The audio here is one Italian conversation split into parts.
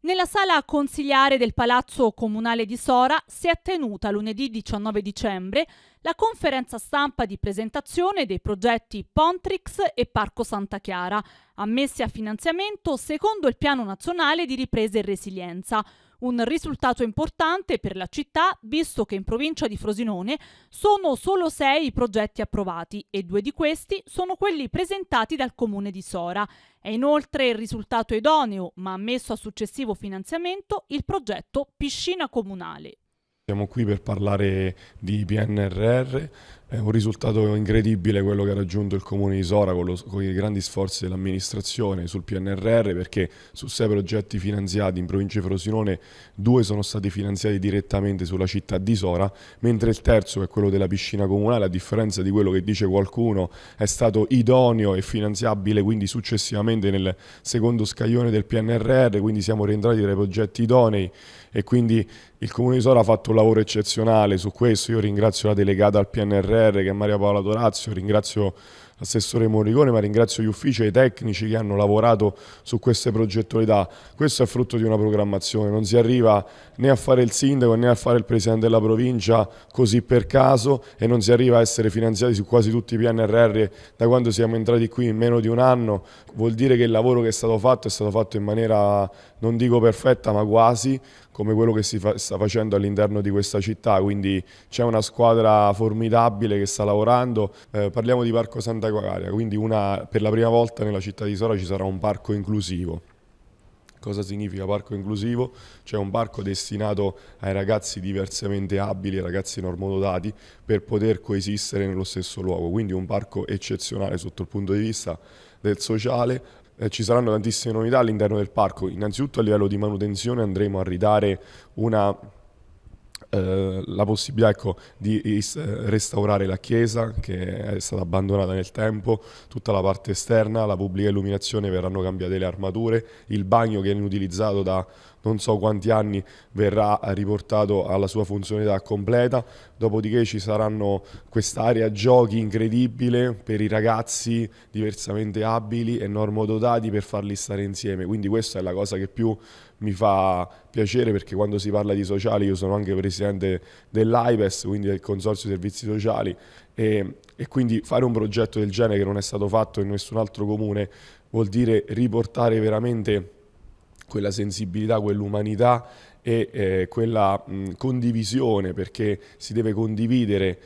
Nella sala consiliare del Palazzo Comunale di Sora si è tenuta lunedì 19 dicembre la conferenza stampa di presentazione dei progetti Pontrix e Parco Santa Chiara, ammessi a finanziamento secondo il Piano Nazionale di Ripresa e Resilienza. Un risultato importante per la città, visto che in provincia di Frosinone sono solo 6 i progetti approvati e 2 di questi sono quelli presentati dal Comune di Sora. È inoltre il risultato idoneo, ma ammesso a successivo finanziamento, il progetto Piscina Comunale. Siamo qui per parlare di PNRR, è un risultato incredibile quello che ha raggiunto il Comune di Sora con i grandi sforzi dell'amministrazione sul PNRR, perché su 6 progetti finanziati in provincia di Frosinone 2 sono stati finanziati direttamente sulla città di Sora, mentre il terzo, che è quello della piscina comunale, a differenza di quello che dice qualcuno, è stato idoneo e finanziabile quindi successivamente nel secondo scaglione del PNRR, quindi siamo rientrati tra i progetti idonei e quindi il Comune di Sora ha fatto un lavoro eccezionale su questo. Io ringrazio la delegata al PNRR che è Maria Paola Dorazio, ringrazio l'assessore Morricone, ma ringrazio gli uffici e i tecnici che hanno lavorato su queste progettualità. Questo è frutto di una programmazione, non si arriva né a fare il sindaco né a fare il presidente della provincia così per caso, e non si arriva a essere finanziati su quasi tutti i PNRR da quando siamo entrati qui in meno di un anno. Vuol dire che il lavoro che è stato fatto in maniera, non dico perfetta, ma quasi, come quello che sta facendo all'interno di questa città, quindi c'è una squadra formidabile che sta lavorando. Parliamo di Parco Santa Chiara, quindi per la prima volta nella città di Sora ci sarà un parco inclusivo. Cosa significa parco inclusivo? Cioè un parco destinato ai ragazzi diversamente abili, ai ragazzi normodotati, per poter coesistere nello stesso luogo, quindi un parco eccezionale sotto il punto di vista del sociale. Ci saranno tantissime novità all'interno del parco. Innanzitutto a livello di manutenzione andremo a ridare la possibilità, ecco, di restaurare la chiesa che è stata abbandonata nel tempo, tutta la parte esterna, la pubblica illuminazione, verranno cambiate le armature, il bagno che è inutilizzato da non so quanti anni verrà riportato alla sua funzionalità completa, dopodiché ci saranno quest'area giochi incredibile per i ragazzi diversamente abili e normodotati per farli stare insieme, quindi questa è la cosa che più mi fa piacere, perché quando si parla di sociali io sono anche presidente dell'AIPES, quindi del Consorzio Servizi Sociali, e quindi fare un progetto del genere che non è stato fatto in nessun altro comune vuol dire riportare veramente quella sensibilità, quell'umanità e quella condivisione, perché si deve condividere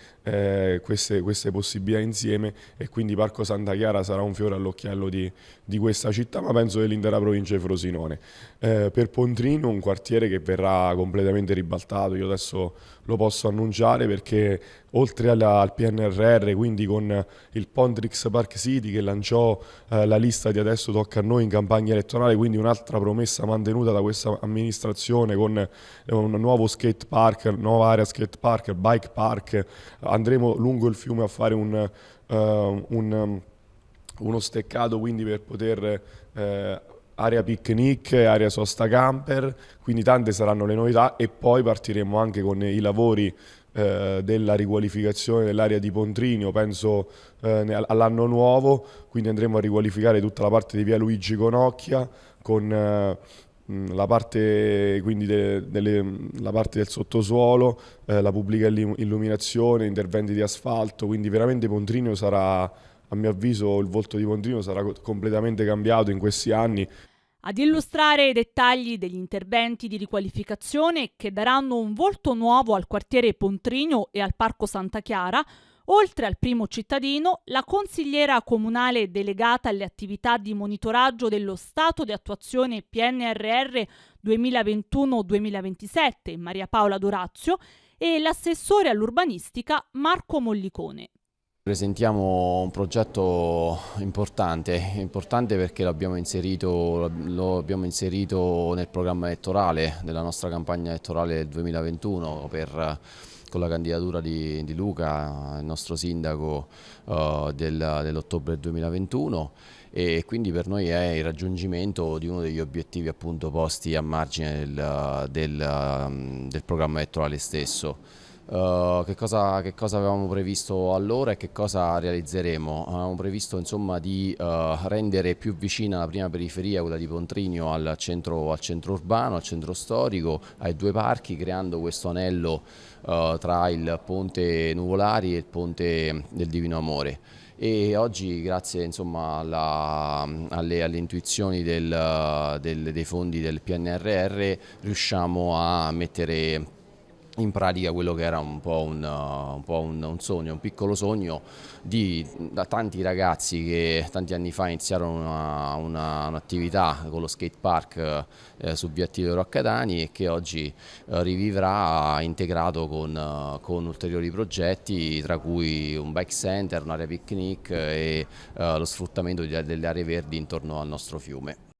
queste possibilità insieme, e quindi Parco Santa Chiara sarà un fiore all'occhiello di questa città, ma penso dell'intera provincia di Frosinone. Per Pontrino un quartiere che verrà completamente ribaltato, io adesso lo posso annunciare, perché oltre al PNRR, quindi con il Pontrix Park City che lanciò la lista di Adesso tocca a noi in campagna elettorale, quindi un'altra promessa mantenuta da questa amministrazione, con un nuovo skate park, nuova area skate park, bike park. Andremo lungo il fiume a fare uno steccato, quindi per poter area picnic, area sosta camper, quindi tante saranno le novità, e poi partiremo anche con i lavori della riqualificazione dell'area di Pontrino, penso all'anno nuovo, quindi andremo a riqualificare tutta la parte di via Luigi Conocchia con la parte, quindi la parte del sottosuolo, la pubblica illuminazione, interventi di asfalto, quindi veramente Pontrino sarà, a mio avviso il volto di Pontrino sarà completamente cambiato in questi anni. Ad illustrare i dettagli degli interventi di riqualificazione che daranno un volto nuovo al quartiere Pontrino e al Parco Santa Chiara, oltre al primo cittadino, la consigliera comunale delegata alle attività di monitoraggio dello stato di attuazione PNRR 2021-2027, Maria Paola Dorazio, e l'assessore all'urbanistica Marco Mollicone. Presentiamo un progetto importante perché l'abbiamo inserito nel programma elettorale della nostra campagna elettorale del 2021 con la candidatura di Luca, il nostro sindaco dell'ottobre 2021, e quindi per noi è il raggiungimento di uno degli obiettivi appunto posti a margine del programma elettorale stesso. Che cosa avevamo previsto allora e che cosa realizzeremo? Avevamo previsto insomma di rendere più vicina la prima periferia, quella di Pontrigno, al centro urbano, al centro storico, ai due parchi, creando questo anello tra il ponte Nuvolari e il ponte del Divino Amore. E oggi, grazie insomma, alle intuizioni dei fondi del PNRR, riusciamo a mettere in pratica quello che era un po' un sogno, un piccolo sogno da tanti ragazzi che tanti anni fa iniziarono un'attività con lo skate park su via Tito Roccadani e che oggi rivivrà integrato con ulteriori progetti, tra cui un bike center, un'area picnic e lo sfruttamento delle aree verdi intorno al nostro fiume.